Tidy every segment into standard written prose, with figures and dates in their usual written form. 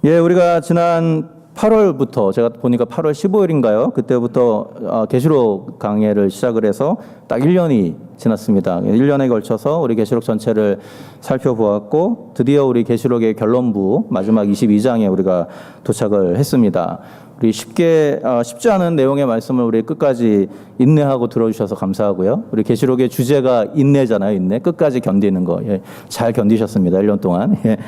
예, 우리가 지난 8월부터 제가 보니까 8월 15일인가요? 그때부터 계시록 강해를 시작을 해서 딱 1년이 지났습니다. 1년에 걸쳐서 우리 계시록 전체를 살펴보았고 드디어 우리 계시록의 결론부 마지막 22장에 우리가 도착을 했습니다. 우리 쉽지 않은 내용의 말씀을 우리 끝까지 인내하고 들어주셔서 감사하고요. 우리 계시록의 주제가 인내잖아요. 인내. 끝까지 견디는 거. 예, 잘 견디셨습니다. 1년 동안. 예.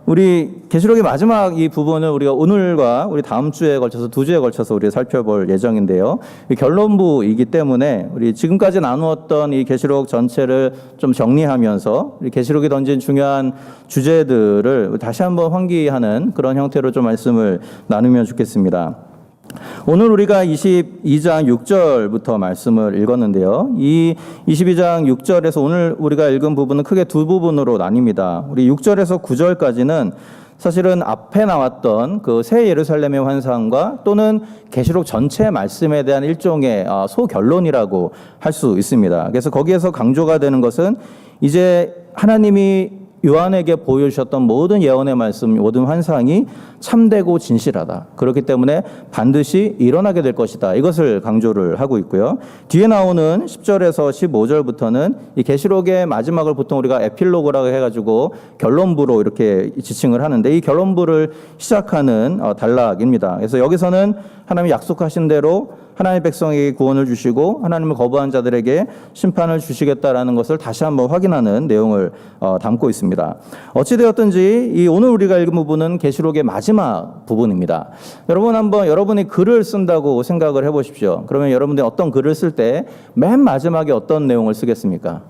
우리 계시록의 마지막 이 부분을 우리가 오늘과 우리 다음 주에 걸쳐서 2주에 걸쳐서 우리 살펴볼 예정인데요. 이 결론부이기 때문에 우리 지금까지 나누었던 이 계시록 전체를 좀 정리하면서 우리 계시록이 던진 중요한 주제들을 다시 한번 환기하는 그런 형태로 좀 말씀을 나누면 좋겠습니다. 오늘 우리가 22장 6절부터 말씀을 읽었는데요. 이 22장 6절에서 오늘 우리가 읽은 부분은 크게 두 부분으로 나뉩니다. 우리 6절에서 9절까지는 사실은 앞에 나왔던 그 새 예루살렘의 환상과 또는 계시록 전체 말씀에 대한 일종의 소결론이라고 할 수 있습니다. 그래서 거기에서 강조가 되는 것은 이제 하나님이 요한에게 보여주셨던 모든 예언의 말씀, 모든 환상이 참되고 진실하다. 그렇기 때문에 반드시 일어나게 될 것이다. 이것을 강조를 하고 있고요. 뒤에 나오는 10절에서 15절부터는 이 계시록의 마지막을 보통 우리가 에필로그라고 해가지고 결론부로 이렇게 지칭을 하는데 이 결론부를 시작하는 단락입니다. 그래서 여기서는 하나님이 약속하신 대로 하나님의 백성에게 구원을 주시고 하나님을 거부한 자들에게 심판을 주시겠다라는 것을 다시 한번 확인하는 내용을 담고 있습니다. 어찌되었든지 이 오늘 우리가 읽은 부분은 계시록의 마지막 부분입니다. 여러분 한번 여러분이 글을 쓴다고 생각을 해보십시오. 그러면 여러분들이 어떤 글을 쓸 때 맨 마지막에 어떤 내용을 쓰겠습니까?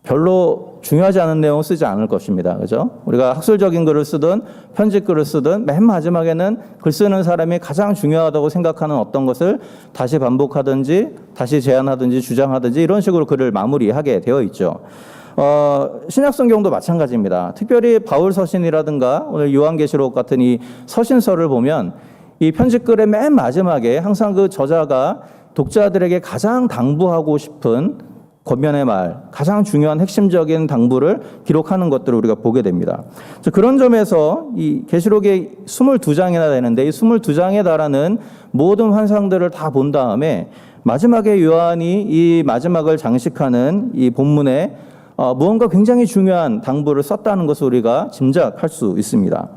별로 중요하지 않은 내용을 쓰지 않을 것입니다. 그죠? 우리가 학술적인 글을 쓰든 편집 글을 쓰든 맨 마지막에는 글 쓰는 사람이 가장 중요하다고 생각하는 어떤 것을 다시 반복하든지 다시 제안하든지 주장하든지 이런 식으로 글을 마무리하게 되어 있죠. 신약 성경도 마찬가지입니다. 특별히 바울 서신이라든가 오늘 요한계시록 같은 이 서신서를 보면 이 편집글의 맨 마지막에 항상 그 저자가 독자들에게 가장 당부하고 싶은 권면의 말, 가장 중요한 핵심적인 당부를 기록하는 것들을 우리가 보게 됩니다. 그런 점에서 이 계시록이 22장이나 되는데 이 22장에 달하는 모든 환상들을 다 본 다음에 마지막에 요한이 이 마지막을 장식하는 이 본문에 무언가 굉장히 중요한 당부를 썼다는 것을 우리가 짐작할 수 있습니다.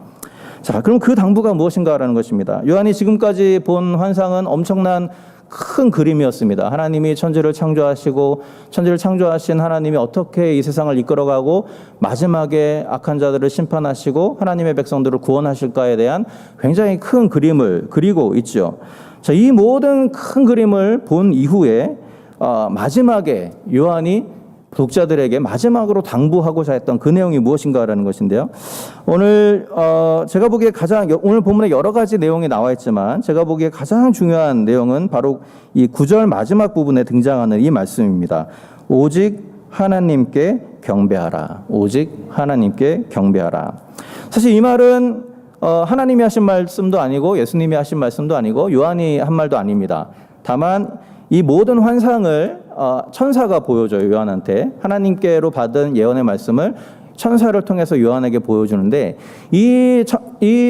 자, 그럼 그 당부가 무엇인가라는 것입니다. 요한이 지금까지 본 환상은 엄청난 큰 그림이었습니다. 하나님이 천지를 창조하시고 천지를 창조하신 하나님이 어떻게 이 세상을 이끌어가고 마지막에 악한 자들을 심판하시고 하나님의 백성들을 구원하실까에 대한 굉장히 큰 그림을 그리고 있죠. 자, 이 모든 큰 그림을 본 이후에 마지막에 요한이 독자들에게 마지막으로 당부하고자 했던 그 내용이 무엇인가라는 것인데요. 오늘 제가 보기에 오늘 본문에 여러 가지 내용이 나와 있지만 제가 보기에 가장 중요한 내용은 바로 이 9절 마지막 부분에 등장하는 이 말씀입니다. 오직 하나님께 경배하라. 오직 하나님께 경배하라. 사실 이 말은 하나님이 하신 말씀도 아니고 예수님이 하신 말씀도 아니고 요한이 한 말도 아닙니다. 다만 이 모든 환상을 천사가 보여줘요. 요한한테 하나님께로 받은 예언의 말씀을 천사를 통해서 요한에게 보여주는데 이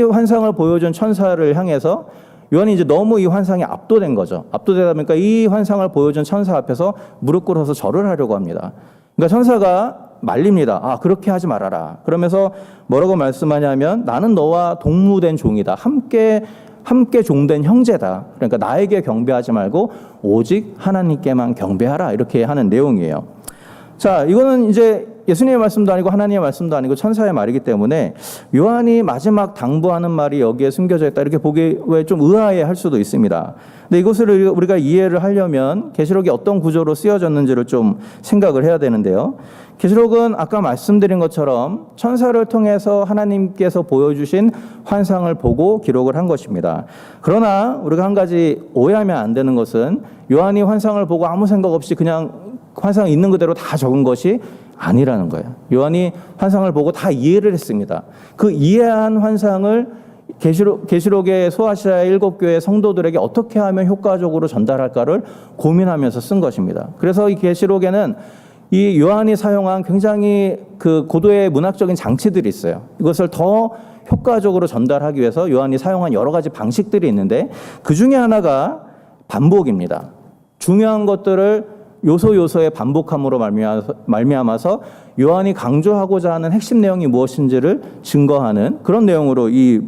환상을 보여준 천사를 향해서 요한이 이제 너무 이 환상에 압도된 거죠. 압도되다 보니까 이 환상을 보여준 천사 앞에서 무릎 꿇어서 절을 하려고 합니다. 그러니까 천사가 말립니다. 그렇게 하지 말아라. 그러면서 뭐라고 말씀하냐면 나는 너와 동무된 종이다. 함께 종된 형제다. 그러니까 나에게 경배하지 말고 오직 하나님께만 경배하라. 이렇게 하는 내용이에요. 자, 이거는 이제 예수님의 말씀도 아니고 하나님의 말씀도 아니고 천사의 말이기 때문에 요한이 마지막 당부하는 말이 여기에 숨겨져 있다. 이렇게 보기에 좀 의아해 할 수도 있습니다. 근데 이것을 우리가 이해를 하려면 계시록이 어떤 구조로 쓰여졌는지를 좀 생각을 해야 되는데요. 계시록은 아까 말씀드린 것처럼 천사를 통해서 하나님께서 보여주신 환상을 보고 기록을 한 것입니다. 그러나 우리가 한 가지 오해하면 안 되는 것은 요한이 환상을 보고 아무 생각 없이 그냥 환상 있는 그대로 다 적은 것이 아니라는 거예요. 요한이 환상을 보고 다 이해를 했습니다. 그 이해한 환상을 계시록의 소아시아 7교회 성도들에게 어떻게 하면 효과적으로 전달할까를 고민하면서 쓴 것입니다. 그래서 이 계시록에는 이 요한이 사용한 굉장히 그 고도의 문학적인 장치들이 있어요. 이것을 더 효과적으로 전달하기 위해서 요한이 사용한 여러 가지 방식들이 있는데 그 중에 하나가 반복입니다. 중요한 것들을 요소요소의 반복함으로 말미암아서 요한이 강조하고자 하는 핵심 내용이 무엇인지를 증거하는 그런 내용으로 이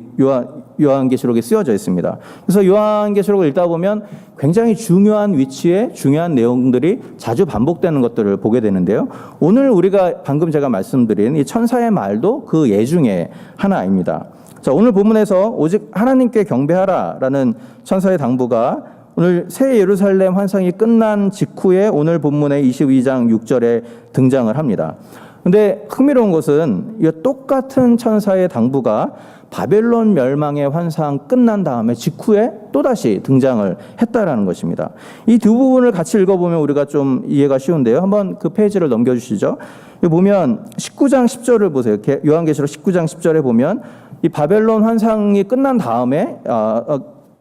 요한계시록에 쓰여져 있습니다. 그래서 요한계시록을 읽다 보면 굉장히 중요한 위치에 중요한 내용들이 자주 반복되는 것들을 보게 되는데요. 오늘 우리가 방금 제가 말씀드린 이 천사의 말도 그 예 중에 하나입니다. 자, 오늘 본문에서 오직 하나님께 경배하라라는 천사의 당부가 오늘 새 예루살렘 환상이 끝난 직후에 오늘 본문의 22장 6절에 등장을 합니다. 근데 흥미로운 것은 이 똑같은 천사의 당부가 바벨론 멸망의 환상 끝난 다음에 직후에 또다시 등장을 했다라는 것입니다. 이 두 부분을 같이 읽어보면 우리가 좀 이해가 쉬운데요. 한번 그 페이지를 넘겨주시죠. 여기 보면 19장 10절을 보세요. 요한계시록 19장 10절에 보면 이 바벨론 환상이 끝난 다음에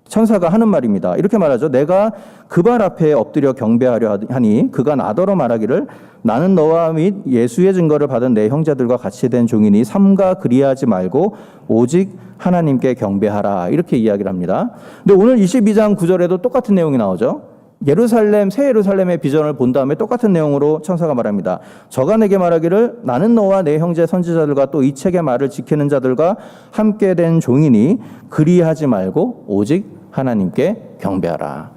천사가 하는 말입니다. 이렇게 말하죠. 내가 그 발 앞에 엎드려 경배하려 하니 그가 나더러 말하기를 나는 너와 및 예수의 증거를 받은 내 형제들과 같이 된 종이니 삼가 그리하지 말고 오직 하나님께 경배하라. 이렇게 이야기를 합니다. 근데 오늘 22장 9절에도 똑같은 내용이 나오죠. 새 예루살렘의 비전을 본 다음에 똑같은 내용으로 천사가 말합니다. 저가 내게 말하기를 나는 너와 내 형제 선지자들과 또 이 책의 말을 지키는 자들과 함께 된 종이니 그리하지 말고 오직 하나님께 경배하라.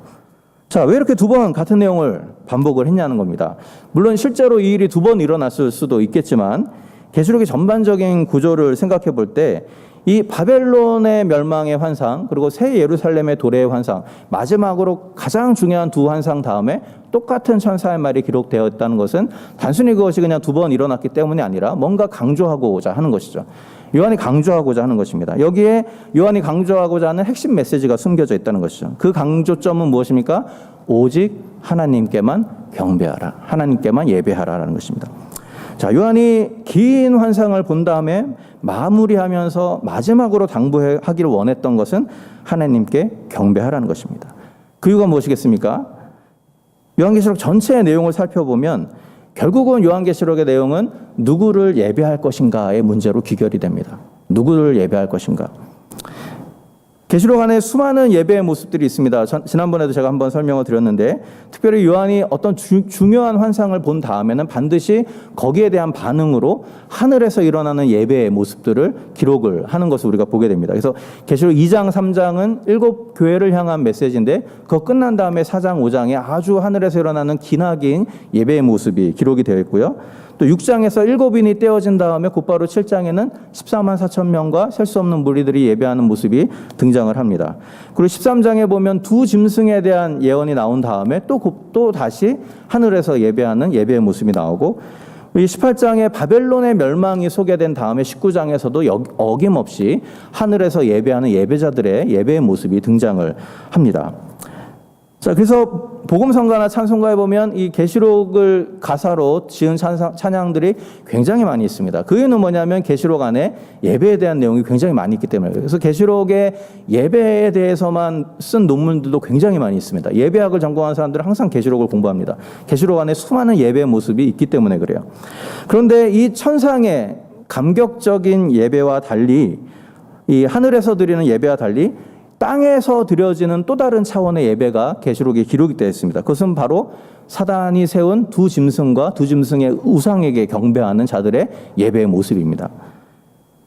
자, 왜 이렇게 두 번 같은 내용을 반복을 했냐는 겁니다. 물론 실제로 이 일이 두 번 일어났을 수도 있겠지만 계시록의 전반적인 구조를 생각해 볼 때 이 바벨론의 멸망의 환상 그리고 새 예루살렘의 도래의 환상 마지막으로 가장 중요한 두 환상 다음에 똑같은 천사의 말이 기록되어 있다는 것은 단순히 그것이 그냥 두 번 일어났기 때문이 아니라 뭔가 강조하고자 하는 것이죠. 요한이 강조하고자 하는 것입니다. 여기에 요한이 강조하고자 하는 핵심 메시지가 숨겨져 있다는 것이죠. 그 강조점은 무엇입니까? 오직 하나님께만 경배하라. 하나님께만 예배하라라는 것입니다. 자, 요한이 긴 환상을 본 다음에 마무리하면서 마지막으로 당부하기를 원했던 것은 하나님께 경배하라는 것입니다. 그 이유가 무엇이겠습니까? 요한계시록 전체의 내용을 살펴보면 결국은 요한계시록의 내용은 누구를 예배할 것인가의 문제로 귀결이 됩니다. 누구를 예배할 것인가? 계시록 안에 수많은 예배의 모습들이 있습니다. 지난번에도 제가 한번 설명을 드렸는데 특별히 요한이 어떤 중요한 환상을 본 다음에는 반드시 거기에 대한 반응으로 하늘에서 일어나는 예배의 모습들을 기록을 하는 것을 우리가 보게 됩니다. 그래서 계시록 2장, 3장은 7교회를 향한 메시지인데 그거 끝난 다음에 4장, 5장에 아주 하늘에서 일어나는 기나긴 예배의 모습이 기록이 되어 있고요. 또 6장에서 7인이 떼어진 다음에 곧바로 7장에는 14만 4천 명과 셀 수 없는 무리들이 예배하는 모습이 등장을 합니다. 그리고 13장에 보면 두 짐승에 대한 예언이 나온 다음에 또 다시 하늘에서 예배하는 예배의 모습이 나오고 이 18장에 바벨론의 멸망이 소개된 다음에 19장에서도 어김없이 하늘에서 예배하는 예배자들의 예배의 모습이 등장을 합니다. 자, 그래서 복음성가나 찬송가에 보면 이 계시록을 가사로 지은 찬양들이 굉장히 많이 있습니다. 그 이유는 뭐냐면 계시록 안에 예배에 대한 내용이 굉장히 많이 있기 때문에 그래서 계시록의 예배에 대해서만 쓴 논문들도 굉장히 많이 있습니다. 예배학을 전공한 사람들은 항상 계시록을 공부합니다. 계시록 안에 수많은 예배의 모습이 있기 때문에 그래요. 그런데 이 천상의 감격적인 예배와 달리 이 하늘에서 드리는 예배와 달리 땅에서 드려지는 또 다른 차원의 예배가 계시록에 기록이 되어 있습니다. 그것은 바로 사단이 세운 두 짐승과 두 짐승의 우상에게 경배하는 자들의 예배의 모습입니다.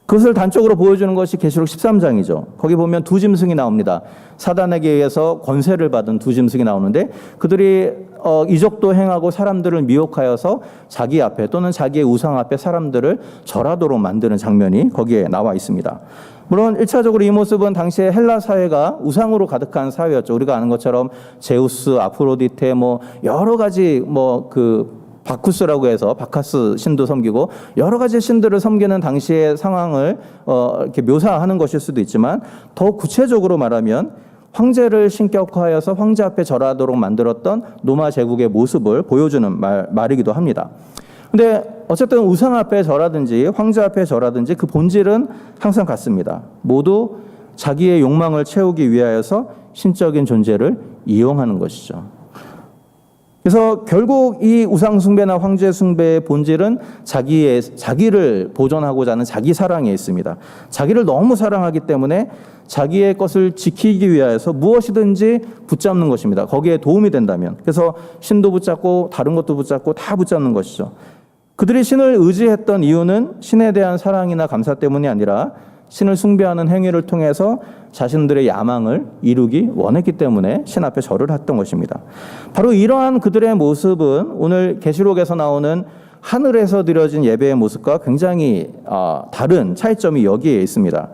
그것을 단적으로 보여주는 것이 계시록 13장이죠. 거기 보면 두 짐승이 나옵니다. 사단에게 의해서 권세를 받은 두 짐승이 나오는데 그들이 이적도 행하고 사람들을 미혹하여서 자기 앞에 또는 자기의 우상 앞에 사람들을 절하도록 만드는 장면이 거기에 나와 있습니다. 물론 1차적으로 이 모습은 당시에 헬라 사회가 우상으로 가득한 사회였죠. 우리가 아는 것처럼 제우스, 아프로디테 여러 가지 바쿠스라고 해서 바카스 신도 섬기고 여러 가지 신들을 섬기는 당시의 상황을 이렇게 묘사하는 것일 수도 있지만 더 구체적으로 말하면 황제를 신격화하여서 황제 앞에 절하도록 만들었던 로마 제국의 모습을 보여주는 말이기도 합니다. 근데 어쨌든 우상 앞에 절하든지 황제 앞에 절하든지 그 본질은 항상 같습니다. 모두 자기의 욕망을 채우기 위하여서 신적인 존재를 이용하는 것이죠. 그래서 결국 이 우상숭배나 황제숭배의 본질은 자기를 보존하고자 하는 자기 사랑에 있습니다. 자기를 너무 사랑하기 때문에 자기의 것을 지키기 위해서 무엇이든지 붙잡는 것입니다. 거기에 도움이 된다면. 그래서 신도 붙잡고 다른 것도 붙잡고 다 붙잡는 것이죠. 그들이 신을 의지했던 이유는 신에 대한 사랑이나 감사 때문이 아니라 신을 숭배하는 행위를 통해서 자신들의 야망을 이루기 원했기 때문에 신 앞에 절을 했던 것입니다. 바로 이러한 그들의 모습은 오늘 계시록에서 나오는 하늘에서 드려진 예배의 모습과 굉장히 다른 차이점이 여기에 있습니다.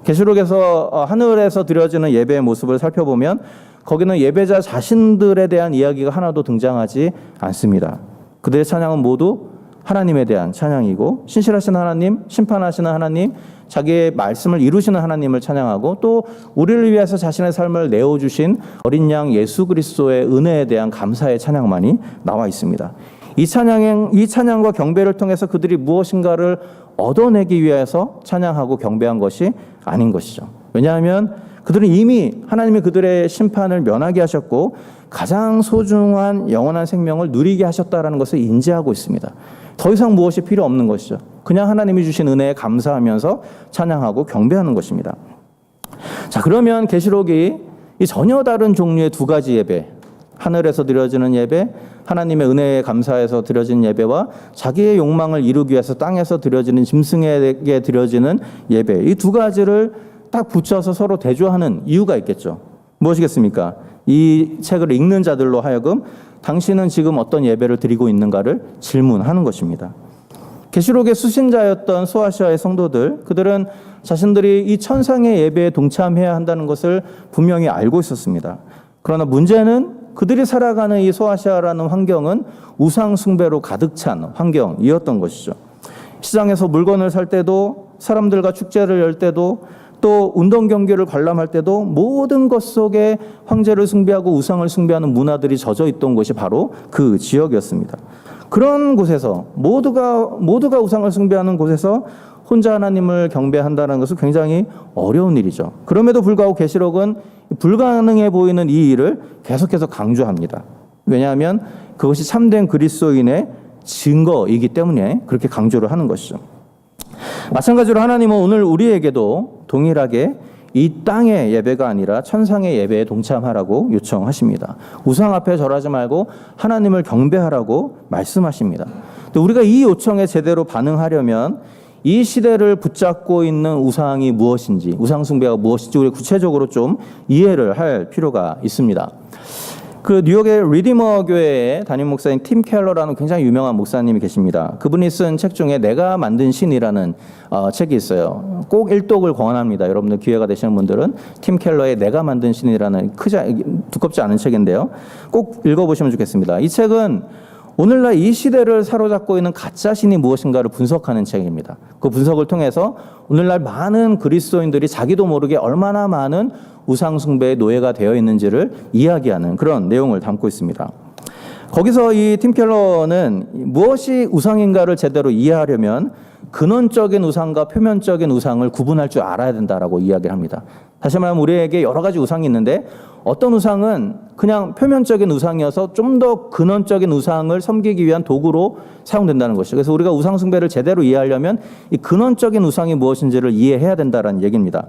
계시록에서 하늘에서 드려지는 예배의 모습을 살펴보면 거기는 예배자 자신들에 대한 이야기가 하나도 등장하지 않습니다. 그들의 찬양은 모두 하나님에 대한 찬양이고 신실하신 하나님, 심판하시는 하나님, 자기의 말씀을 이루시는 하나님을 찬양하고 또 우리를 위해서 자신의 삶을 내어주신 어린 양 예수 그리스도의 은혜에 대한 감사의 찬양만이 나와 있습니다. 이 찬양과 경배를 통해서 그들이 무엇인가를 얻어내기 위해서 찬양하고 경배한 것이 아닌 것이죠. 왜냐하면 그들은 이미 하나님이 그들의 심판을 면하게 하셨고 가장 소중한 영원한 생명을 누리게 하셨다라는 것을 인지하고 있습니다. 더 이상 무엇이 필요 없는 것이죠. 그냥 하나님이 주신 은혜에 감사하면서 찬양하고 경배하는 것입니다. 자, 그러면 계시록이 이 전혀 다른 종류의 두 가지 예배, 하늘에서 드려지는 예배, 하나님의 은혜에 감사해서 드려지는 예배와 자기의 욕망을 이루기 위해서 땅에서 드려지는 짐승에게 드려지는 예배, 이 두 가지를 딱 붙여서 서로 대조하는 이유가 있겠죠. 무엇이겠습니까? 이 책을 읽는 자들로 하여금 당신은 지금 어떤 예배를 드리고 있는가를 질문하는 것입니다. 계시록의 수신자였던 소아시아의 성도들, 그들은 자신들이 이 천상의 예배에 동참해야 한다는 것을 분명히 알고 있었습니다. 그러나 문제는 그들이 살아가는 이 소아시아라는 환경은 우상 숭배로 가득 찬 환경이었던 것이죠. 시장에서 물건을 살 때도, 사람들과 축제를 열 때도, 또 운동 경기를 관람할 때도 모든 것 속에 황제를 숭배하고 우상을 숭배하는 문화들이 젖어 있던 곳이 바로 그 지역이었습니다. 그런 곳에서 모두가 우상을 숭배하는 곳에서 혼자 하나님을 경배한다는 것은 굉장히 어려운 일이죠. 그럼에도 불구하고 계시록은 불가능해 보이는 이 일을 계속해서 강조합니다. 왜냐하면 그것이 참된 그리스도인의 증거이기 때문에 그렇게 강조를 하는 것이죠. 마찬가지로 하나님은 오늘 우리에게도 동일하게 이 땅의 예배가 아니라 천상의 예배에 동참하라고 요청하십니다. 우상 앞에 절하지 말고 하나님을 경배하라고 말씀하십니다. 우리가 이 요청에 제대로 반응하려면 이 시대를 붙잡고 있는 우상이 무엇인지, 우상 숭배가 무엇인지 우리 구체적으로 좀 이해를 할 필요가 있습니다. 그 뉴욕의 리디머 교회의 담임 목사인 팀 켈러라는 굉장히 유명한 목사님이 계십니다. 그분이 쓴 책 중에 내가 만든 신이라는 책이 있어요. 꼭 일독을 권합니다. 여러분들 기회가 되시는 분들은 팀 켈러의 내가 만든 신이라는 두껍지 않은 책인데요. 꼭 읽어보시면 좋겠습니다. 이 책은 오늘날 이 시대를 사로잡고 있는 가짜 신이 무엇인가를 분석하는 책입니다. 그 분석을 통해서 오늘날 많은 그리스도인들이 자기도 모르게 얼마나 많은 우상 숭배의 노예가 되어 있는지를 이야기하는 그런 내용을 담고 있습니다. 거기서 이 팀 켈러는 무엇이 우상인가를 제대로 이해하려면 근원적인 우상과 표면적인 우상을 구분할 줄 알아야 된다라고 이야기를 합니다. 다시 말하면 우리에게 여러 가지 우상이 있는데 어떤 우상은 그냥 표면적인 우상이어서 좀 더 근원적인 우상을 섬기기 위한 도구로 사용된다는 것이죠. 그래서 우리가 우상 숭배를 제대로 이해하려면 이 근원적인 우상이 무엇인지를 이해해야 된다는 얘기입니다.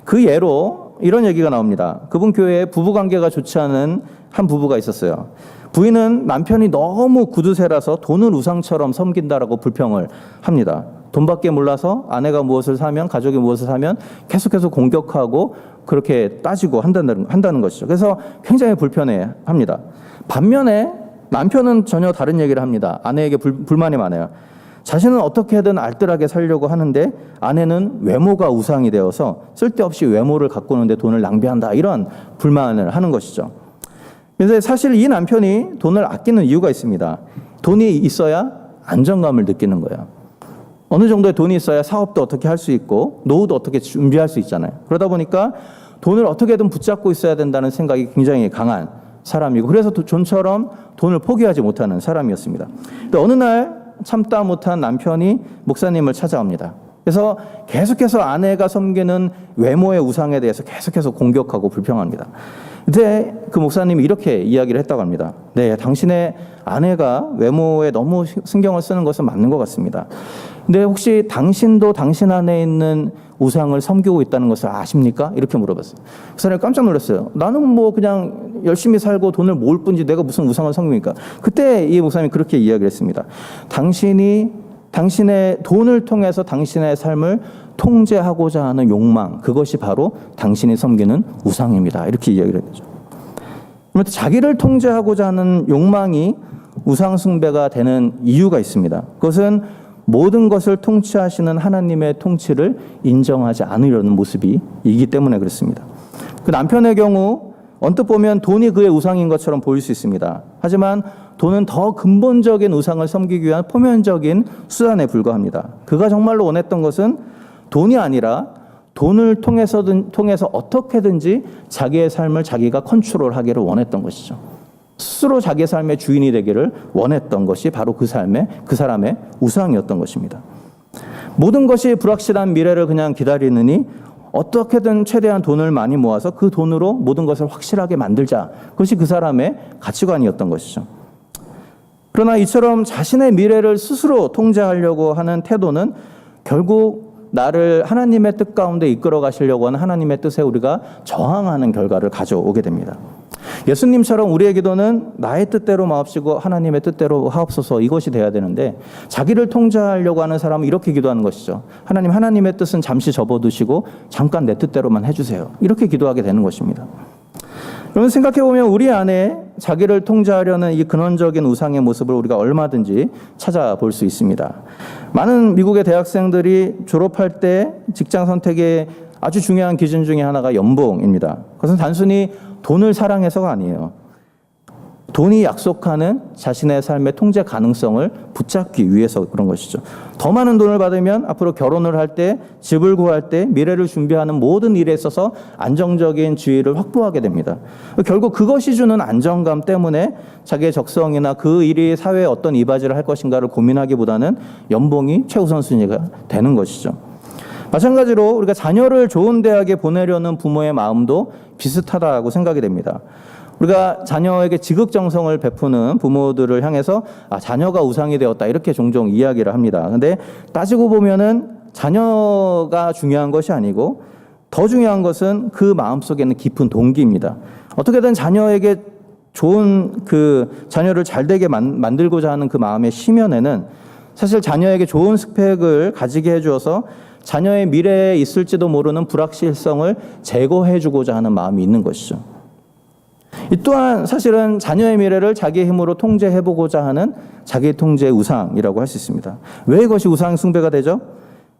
그 예로 이런 얘기가 나옵니다. 그분 교회에 부부관계가 좋지 않은 한 부부가 있었어요. 부인은 남편이 너무 구두쇠라서 돈을 우상처럼 섬긴다라고 불평을 합니다. 돈밖에 몰라서 아내가 무엇을 사면, 가족이 무엇을 사면 계속해서 공격하고 그렇게 따지고 한다는 것이죠. 그래서 굉장히 불편해합니다. 반면에 남편은 전혀 다른 얘기를 합니다. 아내에게 불만이 많아요. 자신은 어떻게든 알뜰하게 살려고 하는데 아내는 외모가 우상이 되어서 쓸데없이 외모를 가꾸는데 돈을 낭비한다, 이런 불만을 하는 것이죠. 그래서 사실 이 남편이 돈을 아끼는 이유가 있습니다. 돈이 있어야 안정감을 느끼는 거예요. 어느 정도의 돈이 있어야 사업도 어떻게 할 수 있고 노후도 어떻게 준비할 수 있잖아요. 그러다 보니까 돈을 어떻게든 붙잡고 있어야 된다는 생각이 굉장히 강한 사람이고, 그래서 좀처럼 돈을 포기하지 못하는 사람이었습니다. 근데 어느 날 참다 못한 남편이 목사님을 찾아옵니다. 그래서 계속해서 아내가 섬기는 외모의 우상에 대해서 계속해서 공격하고 불평합니다. 근데 그 목사님이 이렇게 이야기를 했다고 합니다. 네, 당신의 아내가 외모에 너무 신경을 쓰는 것은 맞는 것 같습니다. 근데 혹시 당신도 당신 안에 있는 우상을 섬기고 있다는 것을 아십니까? 이렇게 물어봤어요. 그 사람이 깜짝 놀랐어요. 나는 뭐 그냥 열심히 살고 돈을 모을 뿐이지 내가 무슨 우상을 섬깁니까? 그때 이 목사님이 그렇게 이야기를 했습니다. 당신이 당신의 돈을 통해서 당신의 삶을 통제하고자 하는 욕망, 그것이 바로 당신이 섬기는 우상입니다. 이렇게 이야기를 했죠. 그러면 자기를 통제하고자 하는 욕망이 우상 숭배가 되는 이유가 있습니다. 그것은 모든 것을 통치하시는 하나님의 통치를 인정하지 않으려는 모습이기 때문에 그렇습니다. 그 남편의 경우 언뜻 보면 돈이 그의 우상인 것처럼 보일 수 있습니다. 하지만 돈은 더 근본적인 우상을 섬기기 위한 표면적인 수단에 불과합니다. 그가 정말로 원했던 것은 돈이 아니라 돈을 통해서 어떻게든지 자기의 삶을 자기가 컨트롤하기를 원했던 것이죠. 스스로 자기의 삶의 주인이 되기를 원했던 것이 바로 그 사람의 우상이었던 것입니다. 모든 것이 불확실한 미래를 그냥 기다리느니 어떻게든 최대한 돈을 많이 모아서 그 돈으로 모든 것을 확실하게 만들자. 그것이 그 사람의 가치관이었던 것이죠. 그러나 이처럼 자신의 미래를 스스로 통제하려고 하는 태도는 결국 나를 하나님의 뜻 가운데 이끌어 가시려고 하는 하나님의 뜻에 우리가 저항하는 결과를 가져오게 됩니다. 예수님처럼 우리의 기도는 나의 뜻대로 마옵시고 하나님의 뜻대로 하옵소서, 이것이 돼야 되는데 자기를 통제하려고 하는 사람은 이렇게 기도하는 것이죠. 하나님, 하나님의 뜻은 잠시 접어두시고 잠깐 내 뜻대로만 해주세요. 이렇게 기도하게 되는 것입니다. 여러분, 생각해보면 우리 안에 자기를 통제하려는 이 근원적인 우상의 모습을 우리가 얼마든지 찾아볼 수 있습니다. 많은 미국의 대학생들이 졸업할 때 직장 선택의 아주 중요한 기준 중에 하나가 연봉입니다. 그것은 단순히 돈을 사랑해서가 아니에요. 돈이 약속하는 자신의 삶의 통제 가능성을 붙잡기 위해서 그런 것이죠. 더 많은 돈을 받으면 앞으로 결혼을 할 때, 집을 구할 때, 미래를 준비하는 모든 일에 있어서 안정적인 지위를 확보하게 됩니다. 결국 그것이 주는 안정감 때문에 자기의 적성이나 그 일이 사회에 어떤 이바지를 할 것인가를 고민하기보다는 연봉이 최우선순위가 되는 것이죠. 마찬가지로 우리가 자녀를 좋은 대학에 보내려는 부모의 마음도 비슷하다고 생각이 됩니다. 우리가 자녀에게 지극정성을 베푸는 부모들을 향해서 자녀가 우상이 되었다, 이렇게 종종 이야기를 합니다. 그런데 따지고 보면은 자녀가 중요한 것이 아니고 더 중요한 것은 그 마음속에 있는 깊은 동기입니다. 어떻게든 자녀에게 좋은 자녀를 잘 되게 만들고자 하는 그 마음의 심연에는 사실 자녀에게 좋은 스펙을 가지게 해주어서 자녀의 미래에 있을지도 모르는 불확실성을 제거해주고자 하는 마음이 있는 것이죠. 이 또한 사실은 자녀의 미래를 자기의 힘으로 통제해보고자 하는 자기 통제의 우상이라고 할 수 있습니다. 왜 이것이 우상 숭배가 되죠?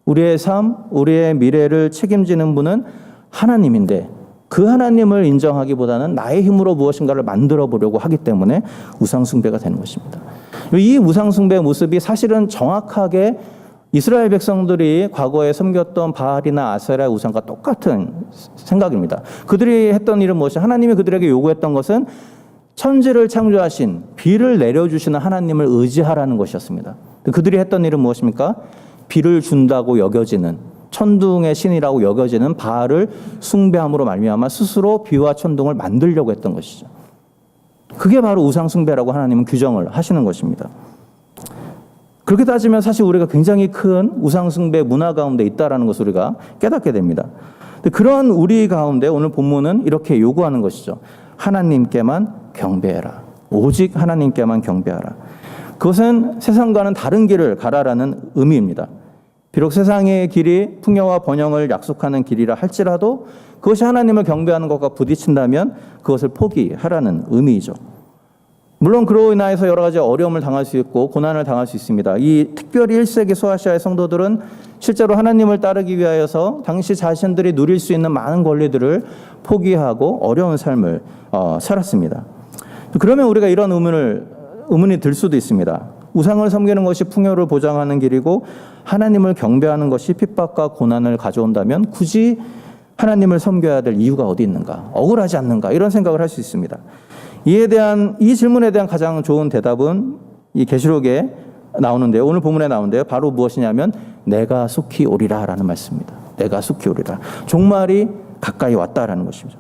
우리의 삶, 우리의 미래를 책임지는 분은 하나님인데 그 하나님을 인정하기보다는 나의 힘으로 무엇인가를 만들어 보려고 하기 때문에 우상 숭배가 되는 것입니다. 이 우상 숭배의 모습이 사실은 정확하게 이스라엘 백성들이 과거에 섬겼던 바알이나 아세라 우상과 똑같은 생각입니다. 그들이 했던 일은 무엇이? 하나님이 그들에게 요구했던 것은 천지를 창조하신 비를 내려주시는 하나님을 의지하라는 것이었습니다. 그들이 했던 일은 무엇입니까? 비를 준다고 여겨지는, 천둥의 신이라고 여겨지는 바알을 숭배함으로 말미암아 스스로 비와 천둥을 만들려고 했던 것이죠. 그게 바로 우상 숭배라고 하나님은 규정을 하시는 것입니다. 그렇게 따지면 사실 우리가 굉장히 큰 우상 숭배 문화 가운데 있다라는 것을 우리가 깨닫게 됩니다. 그런 우리 가운데 오늘 본문은 이렇게 요구하는 것이죠. 하나님께만 경배해라. 오직 하나님께만 경배하라. 그것은 세상과는 다른 길을 가라라는 의미입니다. 비록 세상의 길이 풍요와 번영을 약속하는 길이라 할지라도 그것이 하나님을 경배하는 것과 부딪힌다면 그것을 포기하라는 의미이죠. 물론 그로 인하여서 여러 가지 어려움을 당할 수 있고 고난을 당할 수 있습니다. 이 특별히 1세기 소아시아의 성도들은 실제로 하나님을 따르기 위하여서 당시 자신들이 누릴 수 있는 많은 권리들을 포기하고 어려운 삶을 살았습니다. 그러면 우리가 이런 의문이 들 수도 있습니다. 우상을 섬기는 것이 풍요를 보장하는 길이고 하나님을 경배하는 것이 핍박과 고난을 가져온다면 굳이 하나님을 섬겨야 될 이유가 어디 있는가? 억울하지 않는가? 이런 생각을 할 수 있습니다. 이 질문에 대한 가장 좋은 대답은 이 계시록에 나오는데요. 오늘 본문에 나오는데요. 바로 무엇이냐면 내가 속히 오리라라는 말씀입니다. 내가 속히 오리라. 종말이 가까이 왔다라는 것입니다.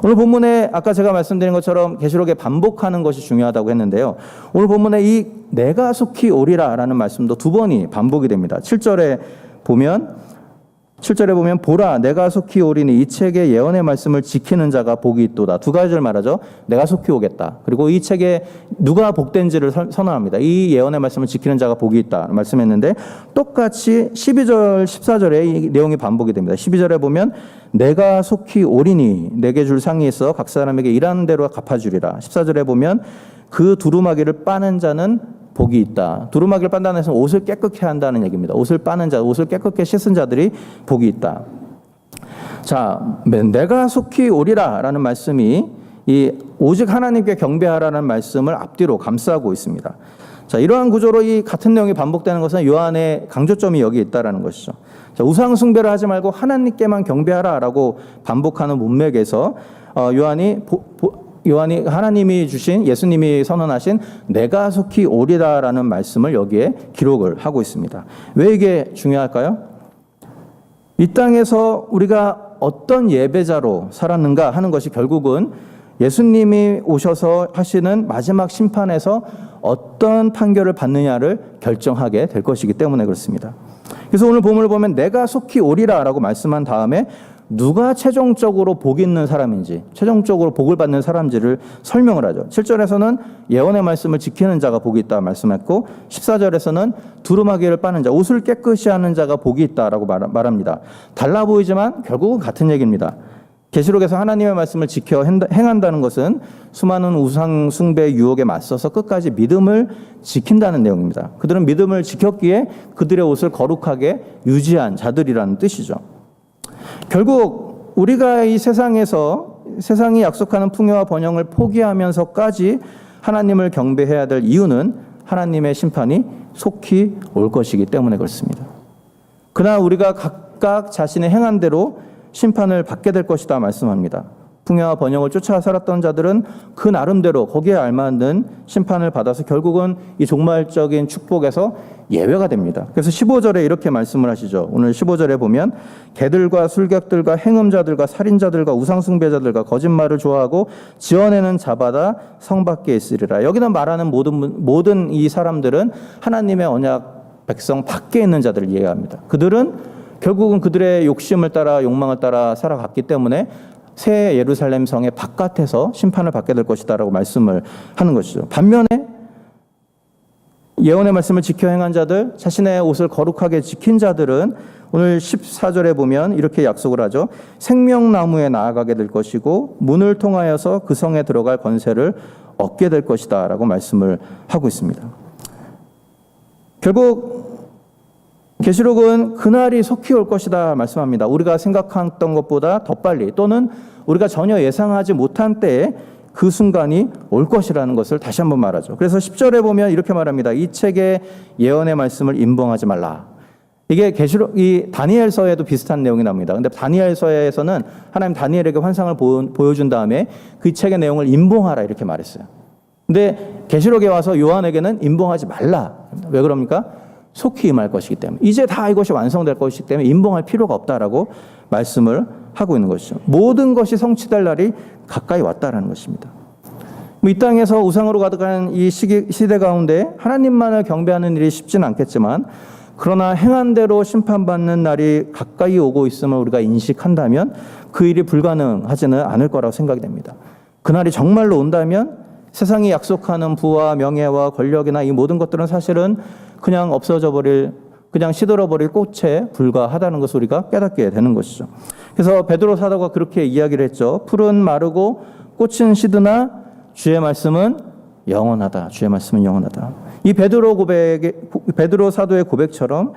오늘 본문에 아까 제가 말씀드린 것처럼 계시록에 반복하는 것이 중요하다고 했는데요. 오늘 본문에 이 내가 속히 오리라라는 말씀도 두 번이 반복이 됩니다. 7절에 보면 보라 내가 속히 오리니 이 책의 예언의 말씀을 지키는 자가 복이 있도다. 두 가지를 말하죠. 내가 속히 오겠다. 그리고 이 책에 누가 복된지를 선언합니다. 이 예언의 말씀을 지키는 자가 복이 있다 말씀했는데 똑같이 12절 14절에 이 내용이 반복이 됩니다. 12절에 보면 내가 속히 오리니 내게 줄 상이 있어 각 사람에게 일하는 대로 갚아주리라. 14절에 보면 그 두루마기를 빠는 자는 복이 있다. 두루마기를 빤다는 것은 옷을 깨끗게 한다는 얘기입니다. 옷을 빠는 자, 옷을 깨끗게 씻은 자들이 복이 있다. 자, 내가 속히 오리라라는 말씀이 이 오직 하나님께 경배하라는 말씀을 앞뒤로 감싸고 있습니다. 자, 이러한 구조로 이 같은 내용이 반복되는 것은 요한의 강조점이 여기 있다라는 것이죠. 자, 우상 숭배를 하지 말고 하나님께만 경배하라라고 반복하는 문맥에서 요한이 하나님이 주신 예수님이 선언하신 내가 속히 오리라라는 말씀을 여기에 기록을 하고 있습니다. 왜 이게 중요할까요? 이 땅에서 우리가 어떤 예배자로 살았는가 하는 것이 결국은 예수님이 오셔서 하시는 마지막 심판에서 어떤 판결을 받느냐를 결정하게 될 것이기 때문에 그렇습니다. 그래서 오늘 본문을 보면 내가 속히 오리라라고 말씀한 다음에 누가 최종적으로 복 있는 사람인지, 최종적으로 복을 받는 사람인지를 설명을 하죠. 7절에서는 예언의 말씀을 지키는 자가 복이 있다 말씀했고 14절에서는 두루마기를 빠는 자, 옷을 깨끗이 하는 자가 복이 있다라고 말합니다. 달라 보이지만 결국은 같은 얘기입니다. 계시록에서 하나님의 말씀을 지켜 행한다는 것은 수많은 우상 숭배 유혹에 맞서서 끝까지 믿음을 지킨다는 내용입니다. 그들은 믿음을 지켰기에 그들의 옷을 거룩하게 유지한 자들이라는 뜻이죠. 결국 우리가 이 세상에서 세상이 약속하는 풍요와 번영을 포기하면서까지 하나님을 경배해야 될 이유는 하나님의 심판이 속히 올 것이기 때문에 그렇습니다. 그러나 우리가 각각 자신의 행한 대로 심판을 받게 될 것이다 말씀합니다. 풍요와 번영을 쫓아 살았던 자들은 그 나름대로 거기에 알맞는 심판을 받아서 결국은 이 종말적인 축복에서 예외가 됩니다. 그래서 15절에 이렇게 말씀을 하시죠. 오늘 15절에 보면 개들과 술객들과 행음자들과 살인자들과 우상숭배자들과 거짓말을 좋아하고 지어내는 자마다 성 밖에 있으리라. 여기는 말하는 모든 이 사람들은 하나님의 언약 백성 밖에 있는 자들을 이해합니다. 그들은 결국은 그들의 욕심을 따라 욕망을 따라 살아갔기 때문에 새 예루살렘 성의 바깥에서 심판을 받게 될 것이다라고 말씀을 하는 것이죠. 반면에 예언의 말씀을 지켜 행한 자들, 자신의 옷을 거룩하게 지킨 자들은 오늘 14절에 보면 이렇게 약속을 하죠. 생명나무에 나아가게 될 것이고 문을 통하여서 그 성에 들어갈 권세를 얻게 될 것이다 라고 말씀을 하고 있습니다. 결국 계시록은 그날이 속히 올 것이다 말씀합니다. 우리가 생각했던 것보다 더 빨리 또는 우리가 전혀 예상하지 못한 때에 그 순간이 올 것이라는 것을 다시 한번 말하죠. 그래서 10절에 보면 이렇게 말합니다. 이 책의 예언의 말씀을 임봉하지 말라. 이게 계시록 이 다니엘서에도 비슷한 내용이 나옵니다. 근데 다니엘서에서는 하나님 다니엘에게 환상을 보여준 다음에 그 책의 내용을 임봉하라 이렇게 말했어요. 근데 계시록에 와서 요한에게는 임봉하지 말라. 왜 그럽니까? 속히 임할 것이기 때문에 이제 다 이것이 완성될 것이기 때문에 임봉할 필요가 없다라고 말씀을 하고 있는 것이죠. 모든 것이 성취될 날이 가까이 왔다라는 것입니다. 이 땅에서 우상으로 가득한 이 시대 가운데 하나님만을 경배하는 일이 쉽지는 않겠지만 그러나 행한 대로 심판받는 날이 가까이 오고 있음을 우리가 인식한다면 그 일이 불가능하지는 않을 거라고 생각이 됩니다. 그날이 정말로 온다면 세상이 약속하는 부와 명예와 권력이나 이 모든 것들은 사실은 그냥 없어져 버릴, 그냥 시들어 버릴 꽃에 불과하다는 것을 우리가 깨닫게 되는 것이죠. 그래서 베드로 사도가 그렇게 이야기를 했죠. 풀은 마르고 꽃은 시드나 주의 말씀은 영원하다. 주의 말씀은 영원하다. 이 베드로 사도의 고백처럼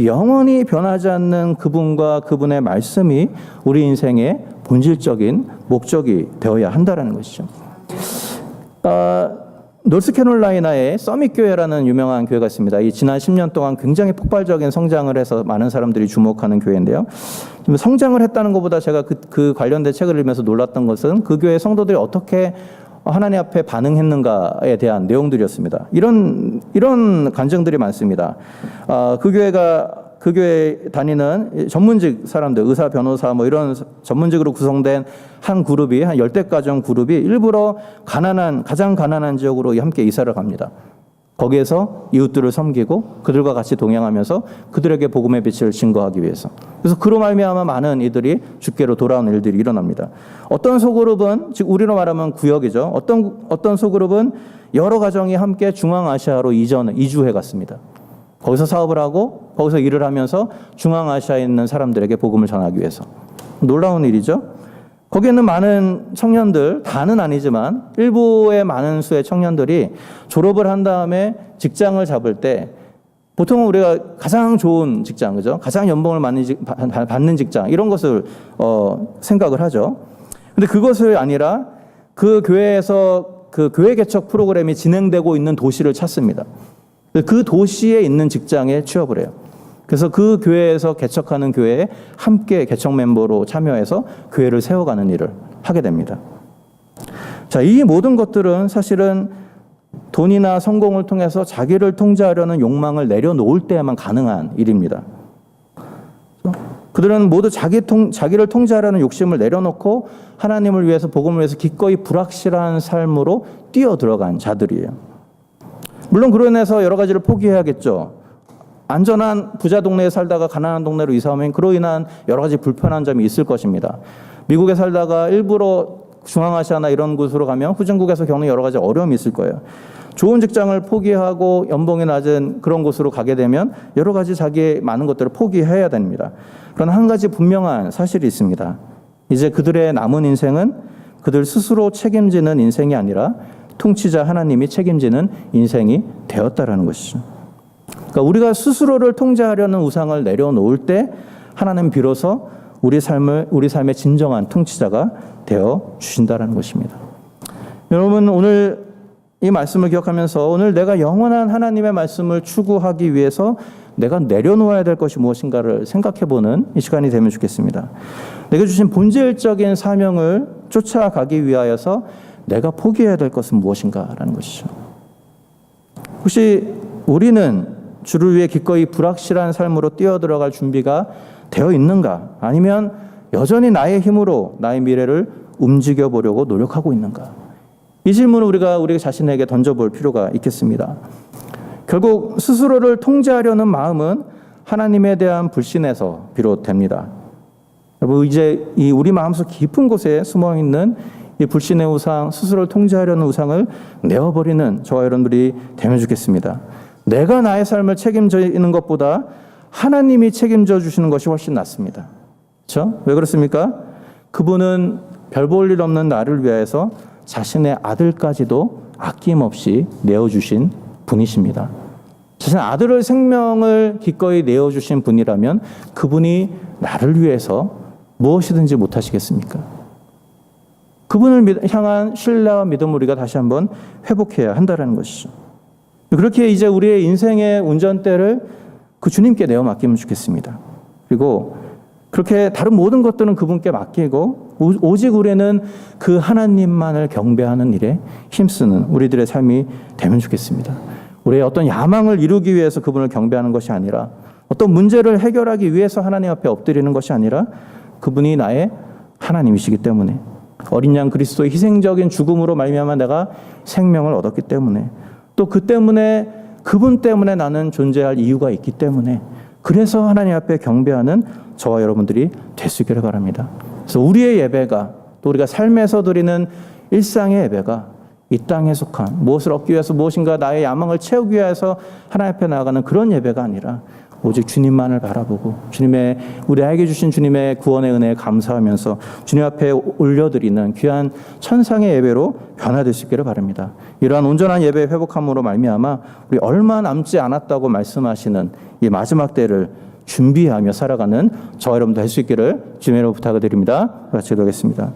영원히 변하지 않는 그분과 그분의 말씀이 우리 인생의 본질적인 목적이 되어야 한다는 것이죠. 노스캐롤라이나의 서밋 교회라는 유명한 교회가 있습니다. 이 지난 10년 동안 굉장히 폭발적인 성장을 해서 많은 사람들이 주목하는 교회인데요. 성장을 했다는 것보다 제가 그 관련된 책을 읽으면서 놀랐던 것은 그 교회 성도들이 어떻게 하나님 앞에 반응했는가에 대한 내용들이었습니다. 이런 간증들이 많습니다. 그 교회가 그 교회에 다니는 전문직 사람들, 의사, 변호사 뭐 이런 전문직으로 구성된 한 그룹이, 한 10대 가정 그룹이 일부러 가장 가난한 지역으로 함께 이사를 갑니다. 거기에서 이웃들을 섬기고 그들과 같이 동행하면서 그들에게 복음의 빛을 증거하기 위해서. 그래서 그로 말미암아 많은 이들이 주께로 돌아오는 일들이 일어납니다. 어떤 소그룹은, 즉 우리로 말하면 구역이죠. 어떤 소그룹은 여러 가정이 함께 중앙아시아로 이주해 갔습니다. 거기서 사업을 하고 거기서 일을 하면서 중앙아시아에 있는 사람들에게 복음을 전하기 위해서. 놀라운 일이죠. 거기에 있는 많은 청년들, 다는 아니지만 일부의 많은 수의 청년들이 졸업을 한 다음에 직장을 잡을 때 보통은 우리가 가장 좋은 직장, 그죠? 가장 연봉을 받는 직장, 이런 것을 생각을 하죠. 근데 그것이 아니라 그 교회에서 그 교회 개척 프로그램이 진행되고 있는 도시를 찾습니다. 그 도시에 있는 직장에 취업을 해요. 그래서 그 교회에서 개척하는 교회에 함께 개척 멤버로 참여해서 교회를 세워가는 일을 하게 됩니다. 자, 이 모든 것들은 사실은 돈이나 성공을 통해서 자기를 통제하려는 욕망을 내려놓을 때에만 가능한 일입니다. 그들은 모두 자기를 통제하려는 욕심을 내려놓고 하나님을 위해서, 복음을 위해서 기꺼이 불확실한 삶으로 뛰어들어간 자들이에요. 물론 그로 인해서 여러 가지를 포기해야겠죠. 안전한 부자 동네에 살다가 가난한 동네로 이사오면 그로 인한 여러 가지 불편한 점이 있을 것입니다. 미국에 살다가 일부러 중앙아시아나 이런 곳으로 가면 후진국에서 겪는 여러 가지 어려움이 있을 거예요. 좋은 직장을 포기하고 연봉이 낮은 그런 곳으로 가게 되면 여러 가지 자기의 많은 것들을 포기해야 됩니다. 그러나 한 가지 분명한 사실이 있습니다. 이제 그들의 남은 인생은 그들 스스로 책임지는 인생이 아니라 통치자 하나님이 책임지는 인생이 되었다라는 것이죠. 그러니까 우리가 스스로를 통제하려는 우상을 내려놓을 때 하나님 비로소 우리 삶의 진정한 통치자가 되어 주신다라는 것입니다. 여러분, 오늘 이 말씀을 기억하면서 오늘 내가 영원한 하나님의 말씀을 추구하기 위해서 내가 내려놓아야 될 것이 무엇인가를 생각해보는 이 시간이 되면 좋겠습니다. 내가 주신 본질적인 사명을 쫓아가기 위하여서 내가 포기해야 될 것은 무엇인가라는 것이죠. 혹시 우리는 주를 위해 기꺼이 불확실한 삶으로 뛰어들어갈 준비가 되어 있는가? 아니면 여전히 나의 힘으로 나의 미래를 움직여보려고 노력하고 있는가? 이 질문을 우리가 우리 자신에게 던져볼 필요가 있겠습니다. 결국 스스로를 통제하려는 마음은 하나님에 대한 불신에서 비롯됩니다. 여러분, 이제 이 우리 마음속 깊은 곳에 숨어있는 이 불신의 우상, 스스로를 통제하려는 우상을 내어버리는 저와 여러분들이 되면 좋겠습니다. 내가 나의 삶을 책임지는 것보다 하나님이 책임져 주시는 것이 훨씬 낫습니다. 그렇죠? 왜 그렇습니까? 그분은 별 볼 일 없는 나를 위하여서 자신의 아들까지도 아낌없이 내어주신 분이십니다. 자신의 아들의 생명을 기꺼이 내어주신 분이라면 그분이 나를 위해서 무엇이든지 못하시겠습니까? 그분을 향한 신뢰와 믿음을 우리가 다시 한번 회복해야 한다는 것이죠. 그렇게 이제 우리의 인생의 운전대를 그 주님께 내어 맡기면 좋겠습니다. 그리고 그렇게 다른 모든 것들은 그분께 맡기고 오직 우리는 그 하나님만을 경배하는 일에 힘쓰는 우리들의 삶이 되면 좋겠습니다. 우리의 어떤 야망을 이루기 위해서 그분을 경배하는 것이 아니라, 어떤 문제를 해결하기 위해서 하나님 앞에 엎드리는 것이 아니라 그분이 나의 하나님이시기 때문에, 어린 양 그리스도의 희생적인 죽음으로 말미암아 내가 생명을 얻었기 때문에, 또 그 때문에 그분 때문에 나는 존재할 이유가 있기 때문에, 그래서 하나님 앞에 경배하는 저와 여러분들이 될 수 있기를 바랍니다. 그래서 우리의 예배가, 또 우리가 삶에서 드리는 일상의 예배가 이 땅에 속한 무엇을 얻기 위해서, 무엇인가 나의 야망을 채우기 위해서 하나님 앞에 나아가는 그런 예배가 아니라 오직 주님만을 바라보고 우리에게 주신 주님의 구원의 은혜에 감사하면서 주님 앞에 올려드리는 귀한 천상의 예배로 변화될 수 있기를 바랍니다. 이러한 온전한 예배 회복함으로 말미암아 우리 얼마 남지 않았다고 말씀하시는 이 마지막 때를 준비하며 살아가는 저와 여러분도 할 수 있기를 주님으로 부탁을 드립니다. 같이 기도하겠습니다.